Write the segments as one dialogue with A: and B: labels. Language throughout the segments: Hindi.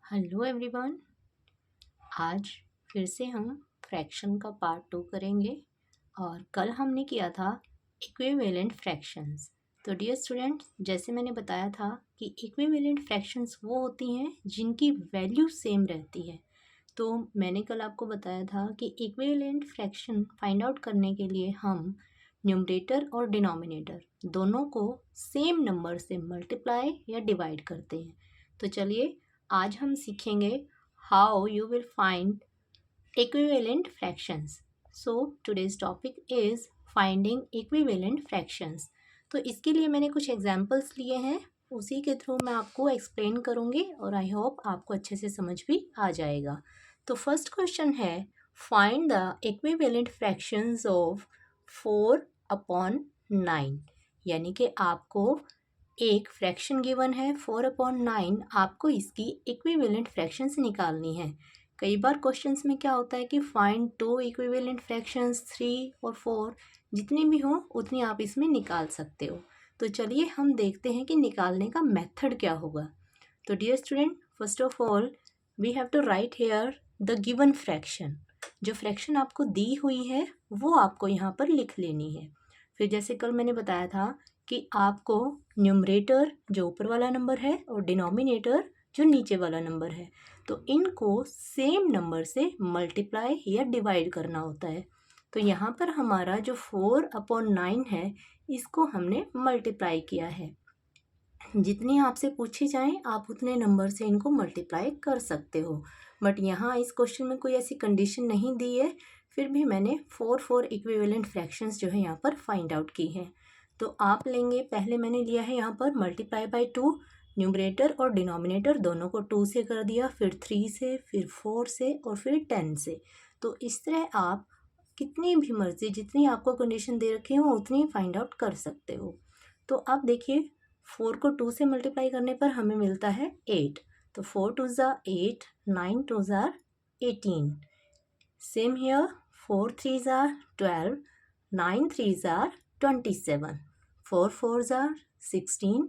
A: Hello everyone. आज फिर से हम फ्रैक्शन का पार्ट 2 करेंगे और कल हमने किया था इक्विवेलेंट फ्रैक्शंस। तो डियर स्टूडेंट्स, जैसे मैंने बताया था कि इक्विवेलेंट फ्रैक्शंस वो होती हैं जिनकी वैल्यू सेम रहती है। तो मैंने कल आपको बताया था कि इक्विवेलेंट फ्रैक्शन फाइंड आउट करने के लिए हम न्यूमरेटर और डिनोमिनेटर दोनों को सेम नंबर से मल्टीप्लाई या डिवाइड करते हैं। तो चलिए आज हम सीखेंगे how you will find equivalent fractions. So today's topic is finding equivalent fractions. तो इसके लिए मैंने कुछ एग्जांपल्स लिए हैं, उसी के थ्रू मैं आपको एक्सप्लेन करूँगी और आई होप आपको अच्छे से समझ भी आ जाएगा। तो फर्स्ट क्वेश्चन है find the equivalent fractions of 4/9, यानी कि आपको एक फ्रैक्शन गिवन है 4/9, आपको इसकी इक्विवेलेंट फ्रैक्शंस निकालनी है। कई बार क्वेश्चंस में क्या होता है कि फाइंड 2 इक्विवेलेंट फ्रैक्शंस, 3 और 4 जितनी भी हो उतनी आप इसमें निकाल सकते हो। तो चलिए हम देखते हैं कि निकालने का मेथड क्या होगा। तो dear student, first of all we have to write here the given fraction. जो फ्रैक्शन आपको दी हुई है वो आपको यहाँ पर लिख लेनी है। फिर जैसे कल मैंने बताया था कि आपको न्यूमरेटर जो ऊपर वाला नंबर है और डिनोमिनेटर जो नीचे वाला नंबर है, तो इनको सेम नंबर से मल्टीप्लाई या डिवाइड करना होता है। तो यहाँ पर हमारा जो 4/9 है इसको हमने मल्टीप्लाई किया है। जितनी आपसे पूछी जाए आप उतने नंबर से इनको मल्टीप्लाई कर सकते हो, बट यहाँ इस क्वेश्चन में कोई ऐसी कंडीशन नहीं दी है। फिर भी मैंने 4 इक्विवेलेंट फ्रैक्शंस जो है यहाँ पर फाइंड आउट की हैं। तो आप लेंगे, पहले मैंने लिया है यहाँ पर मल्टीप्लाई बाय 2, न्यूमरेटर और डिनोमिनेटर दोनों को 2 से कर दिया, फिर 3 से, फिर 4 से और फिर 10 से। तो इस तरह आप कितनी भी मर्जी, जितनी आपको कंडीशन दे रखी हो उतनी फाइंड आउट कर सकते हो। तो आप देखिए 4 को 2 से मल्टीप्लाई करने पर हमें मिलता है 8। तो 4 2 ज़ा 8, 9 2 ज़ा 18। सेम हियर 4 3 ज़ा 12, 9 3 ज़ा 27, 4 4 ज़ा 16,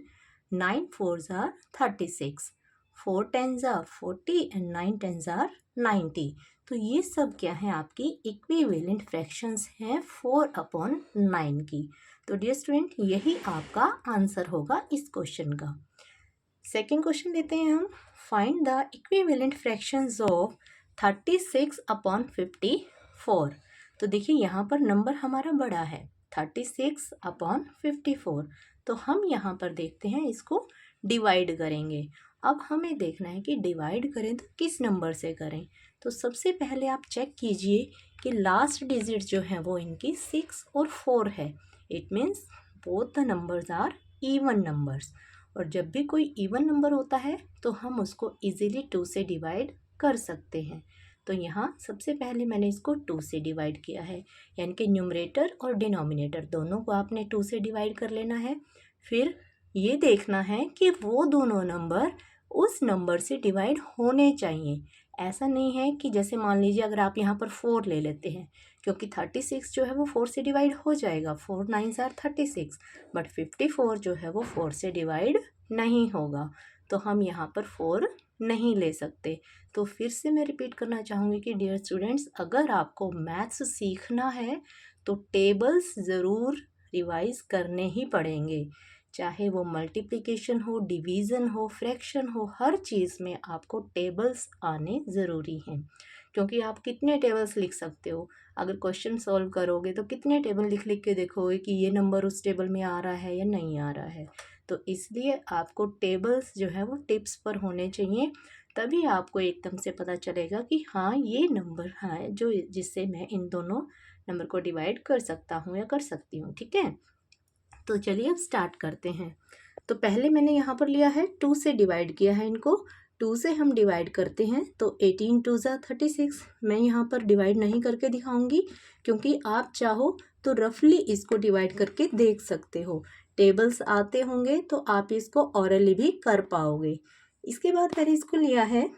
A: 9 4 ज़ा 36, 4 10 ज़ा 40 एंड 9 10 ज़ा 90। तो ये सब क्या है, आपकी इक्विवेलेंट फ्रैक्शंस हैं 4/9 की। तो डियर स्टूडेंट, यही आपका आंसर होगा इस क्वेश्चन का। सेकेंड क्वेश्चन लेते हैं हम, find the equivalent fractions of 36/54। तो देखिए यहाँ पर नंबर हमारा बड़ा है 36/54। तो हम यहाँ पर देखते हैं इसको डिवाइड करेंगे। अब हमें देखना है कि डिवाइड करें तो किस नंबर से करें। तो सबसे पहले आप चेक कीजिए कि लास्ट डिजिट जो है वो इनकी 6 और 4 है। It means both the numbers are even numbers, और जब भी कोई इवन नंबर होता है तो हम उसको इजीली 2 से डिवाइड कर सकते हैं। तो यहाँ सबसे पहले मैंने इसको 2 से डिवाइड किया है, यानी कि न्यूमरेटर और डिनोमिनेटर दोनों को आपने 2 से डिवाइड कर लेना है। फिर ये देखना है कि वो दोनों नंबर उस नंबर से डिवाइड होने चाहिए। ऐसा नहीं है कि जैसे मान लीजिए अगर आप यहाँ पर 4 ले लेते हैं, क्योंकि 36 जो है वो 4 से डिवाइड हो जाएगा, 4 9 आर 36, बट 54 जो है वो 4 से डिवाइड नहीं होगा। तो हम यहाँ पर 4 नहीं ले सकते। तो फिर से मैं रिपीट करना चाहूँगी कि डियर स्टूडेंट्स, अगर आपको मैथ्स सीखना है तो टेबल्स ज़रूर रिवाइज करने ही पड़ेंगे, चाहे वो मल्टीप्लिकेशन हो, डिवीज़न हो, फ्रैक्शन हो, हर चीज़ में आपको टेबल्स आने ज़रूरी हैं। क्योंकि आप कितने टेबल्स लिख सकते हो, अगर क्वेश्चन सॉल्व करोगे तो कितने टेबल लिख लिख के देखोगे कि ये नंबर उस टेबल में आ रहा है या नहीं आ रहा है। तो इसलिए आपको टेबल्स जो है वो टिप्स पर होने चाहिए, तभी आपको एकदम से पता चलेगा कि हाँ ये नंबर है जो जिससे मैं इन दोनों नंबर को डिवाइड कर सकता हूँ या कर सकती हूँ। ठीक है, तो चलिए अब स्टार्ट करते हैं। तो पहले मैंने यहाँ पर लिया है 2 से डिवाइड किया है इनको। 2 से हम डिवाइड करते हैं तो 18 2 ज़ा 36। मैं यहाँ पर डिवाइड नहीं करके दिखाऊंगी, क्योंकि आप चाहो तो रफली इसको डिवाइड करके देख सकते हो। टेबल्स आते होंगे तो आप इसको ऑरली भी कर पाओगे। इसके बाद मैंने इसको लिया है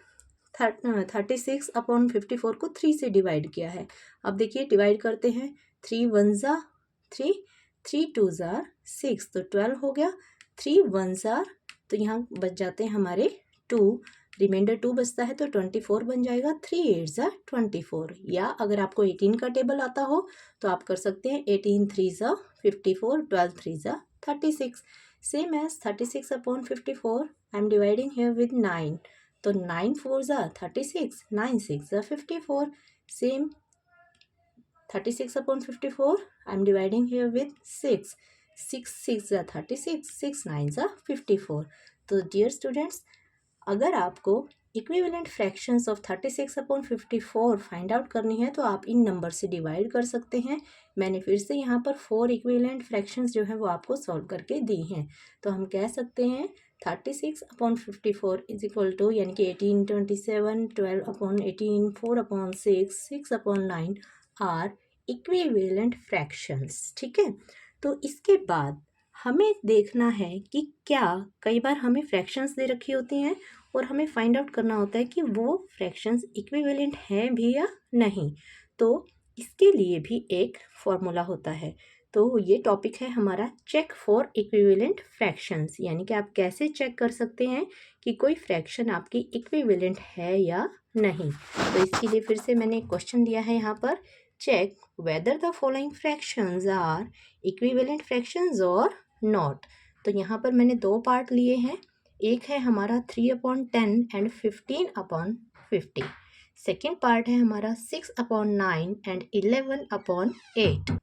A: 36/54 को 3 से डिवाइड किया है। अब देखिए डिवाइड करते हैं, 3 1 ज़ा 3, 3 2 ज़ा 6, तो 12 हो गया। 3 1 ज़ा, तो यहाँ बच जाते हैं हमारे 2, रिमाइंडर 2 बचता है तो 24 बन जाएगा। 3 8 ज़ा 24। या अगर आपको 18 का टेबल आता हो तो आप कर सकते हैं 18 3 ज़ा 54, 12 3 ज़ा 36। Same as 36 upon 54 I am dividing here with 9, तो 9 4 ज़ा 36, 9 6 ज़ा 54। Same 36 upon 54 I am dividing here with 6, 6 6 ज़ा 36, 6 9 ज़ा 54। तो डियर स्टूडेंट्स, अगर आपको equivalent fractions of 36 upon 54 find out करनी है तो आप इन नंबर से डिवाइड कर सकते हैं। मैंने फिर से यहाँ पर 4 इक्विवेलेंट फ्रैक्शंस जो है वो आपको सॉल्व करके दी हैं। तो हम कह सकते हैं 36 अपॉन 54 इज इक्वल टू, यानी कि 18 27, 12 upon 18, 4 upon 6, 6 upon 9 are equivalent fractions. ठीक है, तो इसके बाद हमें देखना है कि क्या कई बार हमें फ्रैक्शंस दे रखी होती हैं और हमें फाइंड आउट करना होता है कि वो फ्रैक्शंस इक्विवेलेंट हैं भी या नहीं। तो इसके लिए भी एक फॉर्मूला होता है। तो ये टॉपिक है हमारा चेक फॉर इक्विवेलेंट फ्रैक्शंस, यानी कि आप कैसे चेक कर सकते हैं कि कोई फ्रैक्शन आपकी इक्विवेलेंट है या नहीं। तो इसके लिए फिर से मैंने एक क्वेश्चन दिया है यहाँ पर, check whether the following fractions are equivalent fractions और नॉट। तो यहाँ पर मैंने दो पार्ट लिए हैं, एक है हमारा 3 upon 10 and 15 upon 50। Second part है हमारा 6 अपॉन 9 एंड 11 अपॉन 8।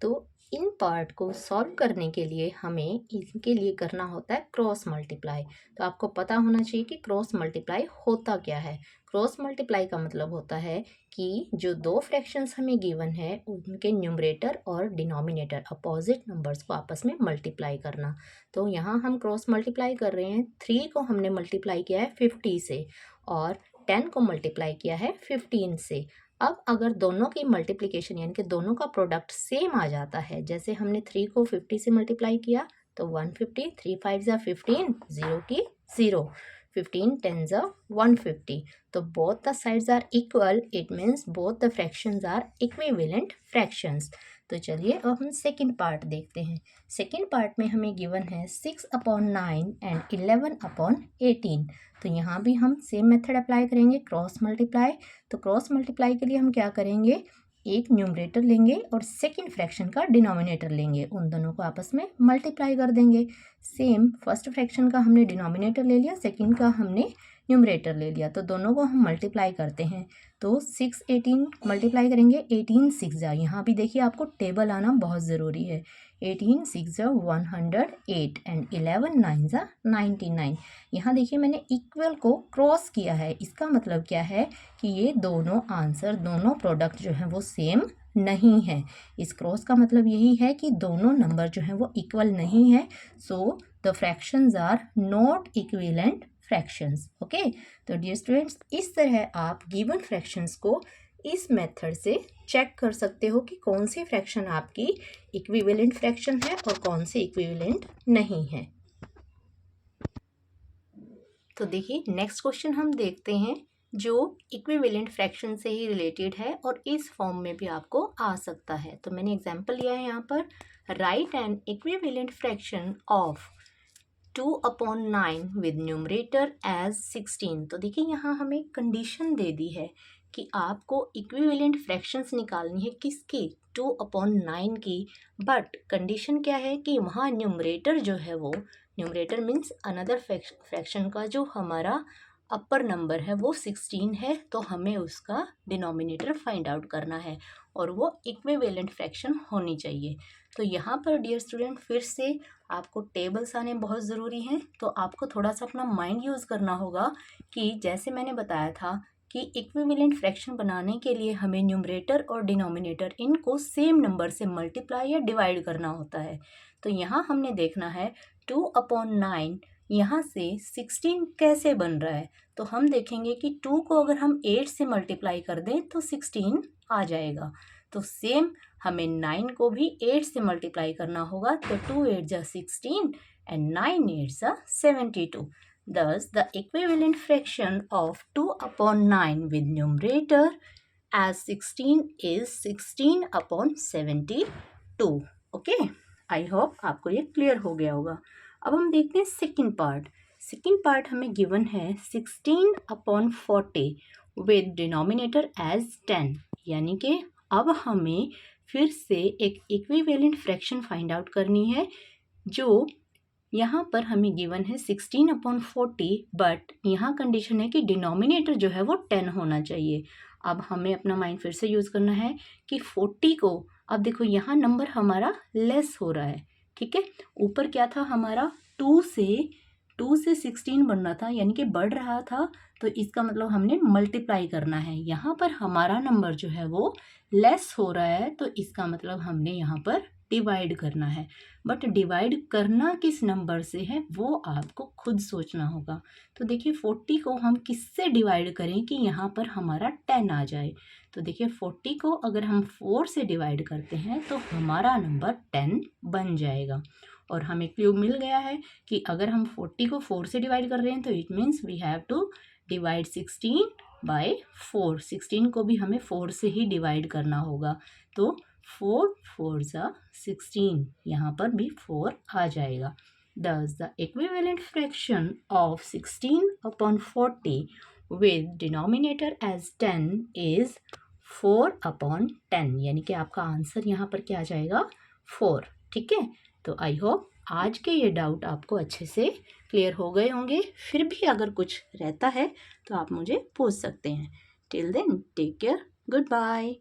A: तो इन पार्ट को सॉल्व करने के लिए हमें इनके लिए करना होता है क्रॉस मल्टीप्लाई। तो आपको पता होना चाहिए कि क्रॉस मल्टीप्लाई होता क्या है। क्रॉस मल्टीप्लाई का मतलब होता है कि जो दो फ्रैक्शंस हमें गिवन है उनके न्यूमरेटर और डिनोमिनेटर अपोजिट नंबर्स को आपस में मल्टीप्लाई करना। तो यहाँ हम क्रॉस मल्टीप्लाई कर रहे हैं। 3 को हमने मल्टीप्लाई किया है 50 से और 10 को मल्टीप्लाई किया है 15 से। अब अगर दोनों की मल्टीप्लिकेशन यानी कि दोनों का प्रोडक्ट सेम आ जाता है, जैसे हमने 3 को 50 से मल्टीप्लाई किया तो 150, 3 5 ज़ा 15, 0 की 0, 15 10 ज़ा 150। तो both the sides are equal, it means both the fractions are equivalent fractions. तो चलिए अब हम सेकेंड पार्ट देखते हैं। सेकेंड पार्ट में हमें गिवन है 6 अपॉन 9 एंड 11 अपॉन 18। तो यहाँ भी हम सेम मेथड अप्लाई करेंगे, क्रॉस मल्टीप्लाई। तो क्रॉस मल्टीप्लाई के लिए हम क्या करेंगे, एक न्यूमरेटर लेंगे और सेकंड फ्रैक्शन का डिनोमिनेटर लेंगे, उन दोनों को आपस में मल्टीप्लाई कर देंगे। सेम फर्स्ट फ्रैक्शन का हमने डिनोमिनेटर ले लिया, सेकंड का हमने न्यूमरेटर ले लिया, तो दोनों को हम मल्टीप्लाई करते हैं। तो 6 18 मल्टीप्लाई करेंगे, 18 6 जा, यहाँ भी देखिए आपको टेबल आना बहुत ज़रूरी है। 18 6 जा 108 एंड 11 9 जा 99। यहाँ देखिए मैंने इक्वल को क्रॉस किया है, इसका मतलब क्या है कि ये दोनों आंसर, दोनों प्रोडक्ट जो हैं वो सेम नहीं है। इस क्रॉस का मतलब यही है कि दोनों नंबर जो हैं वो इक्वल नहीं है। So the fractions are not equivalent fractions. Okay, तो डियर स्टूडेंट्स, इस तरह आप गिवन फ्रैक्शंस को इस मेथड से चेक कर सकते हो कि कौन सी फ्रैक्शन आपकी इक्विवेलेंट फ्रैक्शन है और कौन सी इक्विवेलेंट नहीं है। तो देखिए नेक्स्ट क्वेश्चन हम देखते हैं जो इक्विवेलेंट फ्रैक्शन से ही रिलेटेड है और इस फॉर्म में भी आपको आ सकता है। तो मैंने एग्जांपल लिया है यहाँ पर, write an equivalent fraction of 2 upon 9 with numerator as 16। तो देखिए यहाँ हमें कंडीशन दे दी है कि आपको इक्विवेलेंट फ्रैक्शंस निकालनी है किसकी, 2 अपॉन 9 की। बट कंडीशन क्या है कि वहाँ न्यूमरेटर जो है वो, न्यूमरेटर मीन्स अनदर फ्रैक्शन का जो हमारा अपर नंबर है वो 16 है, तो हमें उसका डिनोमिनेटर फाइंड आउट करना है और वो इक्विवेलेंट फ्रैक्शन होनी चाहिए। तो यहाँ पर डियर स्टूडेंट फिर से आपको टेबल्स आने बहुत ज़रूरी हैं। तो आपको थोड़ा सा अपना माइंड यूज़ करना होगा कि जैसे मैंने बताया था कि इक्विवेलेंट फ्रैक्शन बनाने के लिए हमें न्यूमरेटर और डिनोमिनेटर इनको सेम नंबर से मल्टीप्लाई या डिवाइड करना होता है। तो यहाँ हमने देखना है 2 अपॉन 9 यहाँ से 16 कैसे बन रहा है। तो हम देखेंगे कि 2 को अगर हम 8 से मल्टीप्लाई कर दें तो 16 आ जाएगा। तो सेम हमें 9 को भी 8 से मल्टीप्लाई करना होगा, तो 2 8 जा 16 एंड 9 8 जा 72। Thus, the equivalent fraction of 2 upon 9 with numerator as 16 is 16 upon 72. Okay, I hope आपको ये क्लियर हो गया होगा। अब हम देखते हैं सेकेंड पार्ट। सेकेंड पार्ट हमें गिवन है 16/40 विद डिनोमिनेटर एज 10, यानी कि अब हमें फिर से एक इक्विवेलेंट फ्रैक्शन फाइंड आउट करनी है जो यहाँ पर हमें गिवन है 16/40, बट यहाँ कंडीशन है कि डिनोमिनेटर जो है वो 10 होना चाहिए। अब हमें अपना माइंड फिर से यूज़ करना है कि 40 को, अब देखो यहाँ नंबर हमारा लेस हो रहा है, ठीक है। ऊपर क्या था हमारा 2 से 16 बन रहा था, यानी कि बढ़ रहा था, तो इसका मतलब हमने मल्टीप्लाई करना है। यहाँ पर हमारा नंबर जो है वो लेस हो रहा है, तो इसका मतलब हमने यहाँ पर डिवाइड करना है। बट डिवाइड करना किस नंबर से है वो आपको खुद सोचना होगा। तो देखिए 40 को हम किससे डिवाइड करें कि यहाँ पर हमारा 10 आ जाए। तो देखिए 40 को अगर हम 4 से डिवाइड करते हैं तो हमारा नंबर 10 बन जाएगा। और हमें क्लू मिल गया है कि अगर हम 40 को 4 से डिवाइड कर रहे हैं तो it means we have to divide 16/4। 16 को भी हमें 4 से ही डिवाइड करना होगा। तो 4 4 16, यहाँ पर भी 4 आ जाएगा। Thus the equivalent fraction of 16/40 with denominator as 10 is 4/10, यानी कि आपका आंसर यहाँ पर क्या आ जाएगा 4, ठीक है। तो आई होप आज के ये डाउट आपको अच्छे से क्लियर हो गए होंगे। फिर भी अगर कुछ रहता है तो आप मुझे पूछ सकते हैं। Till then take care, good bye.